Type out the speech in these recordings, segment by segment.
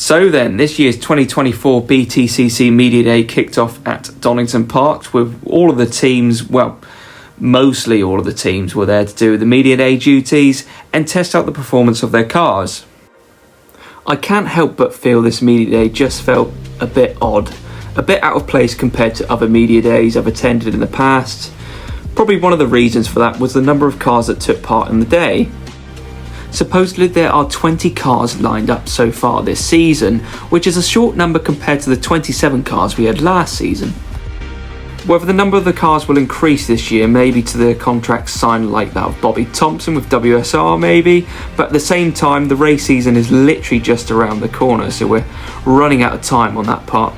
So then, this year's 2024 BTCC Media Day kicked off at Donington Park with all of the teams, well, mostly all of the teams were there to do the Media Day duties and test out the performance of their cars. I can't help but feel this Media Day just felt a bit odd, a bit out of place compared to other Media Days I've attended in the past. Probably one of the reasons for that was the number of cars that took part in the day. Supposedly there are 20 cars lined up so far this season, which is a short number compared to the 27 cars we had last season. Whether the number of the cars will increase this year, maybe to the contract signed like that of Bobby Thompson with WSR maybe, but at the same time the race season is literally just around the corner, so we're running out of time on that part.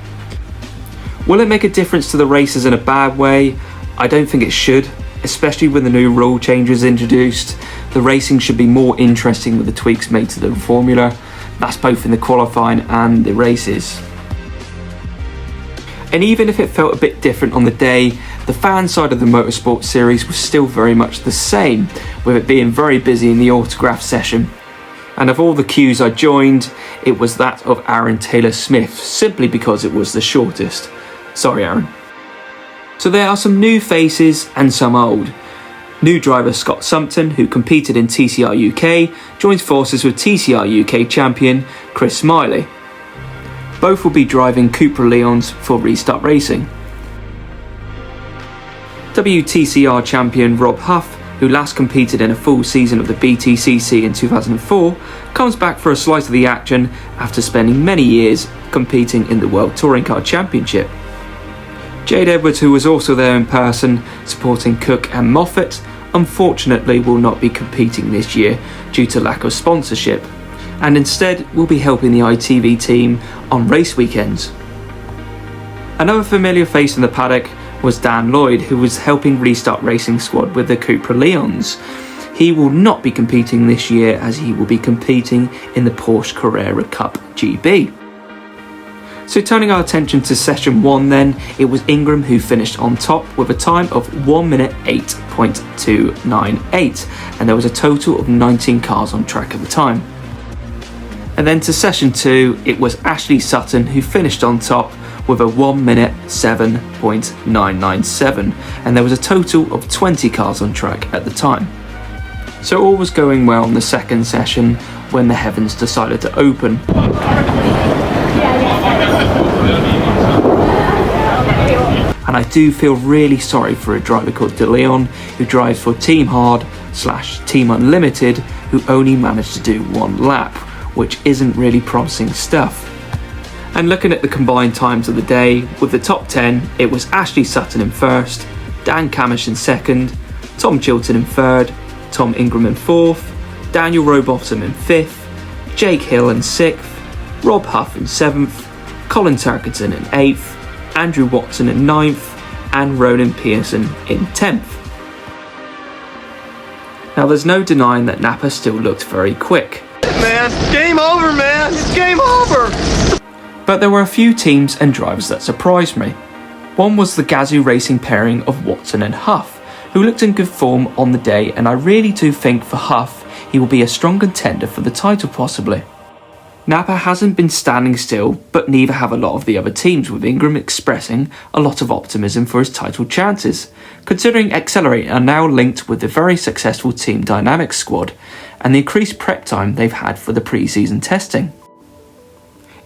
Will it make a difference to the races in a bad way? I don't think it should, especially when the new rule changes introduced. The racing should be more interesting with the tweaks made to the formula. That's both in the qualifying and the races. And even if it felt a bit different on the day, the fan side of the motorsport series was still very much the same, with it being very busy in the autograph session. And of all the queues I joined, it was that of Aaron Taylor-Smith, simply because it was the shortest. Sorry, Aaron. So there are some new faces and some old. New driver Scott Sumpton, who competed in TCR UK, joins forces with TCR UK champion Chris Smiley. Both will be driving Cupra Leons for Restart Racing. WTCR champion Rob Huff, who last competed in a full season of the BTCC in 2004, comes back for a slice of the action after spending many years competing in the World Touring Car Championship. Jade Edwards, who was also there in person supporting Cook and Moffat, unfortunately will not be competing this year due to lack of sponsorship, and instead will be helping the ITV team on race weekends. Another familiar face in the paddock was Dan Lloyd, who was helping Restart Racing Squad with the Cupra Leons. He will not be competing this year as he will be competing in the Porsche Carrera Cup GB. So turning our attention to session 1 then, it was Ingram who finished on top with a time of 1 minute 8.298, and there was a total of 19 cars on track at the time. And then to session 2, it was Ashley Sutton who finished on top with a 1 minute 7.997, and there was a total of 20 cars on track at the time. So all was going well in the second session when the heavens decided to open. And I do feel really sorry for a driver called De Leon who drives for Team Hard/Team Unlimited, who only managed to do one lap, which isn't really promising stuff. And looking at the combined times of the day, with the top 10, it was Ashley Sutton in first, Dan Camish in second, Tom Chilton in third, Tom Ingram in fourth, Daniel Rowbottom in fifth, Jake Hill in sixth, Rob Huff in seventh, Colin Turkington in eighth, Andrew Watson in 9th, and Ronan Pearson in 10th. Now there's no denying that Napa still looked very quick. Man, game over, man! It's game over! But there were a few teams and drivers that surprised me. One was the Gazoo Racing pairing of Watson and Huff, who looked in good form on the day, and I really do think for Huff he will be a strong contender for the title possibly. Napa hasn't been standing still, but neither have a lot of the other teams, with Ingram expressing a lot of optimism for his title chances, considering Accelerate are now linked with the very successful Team Dynamics squad and the increased prep time they've had for the pre-season testing.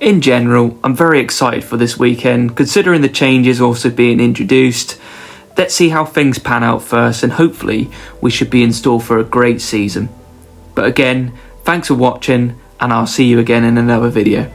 In general, I'm very excited for this weekend, considering the changes also being introduced. Let's see how things pan out first, and hopefully we should be in store for a great season. But again, thanks for watching, and I'll see you again in another video.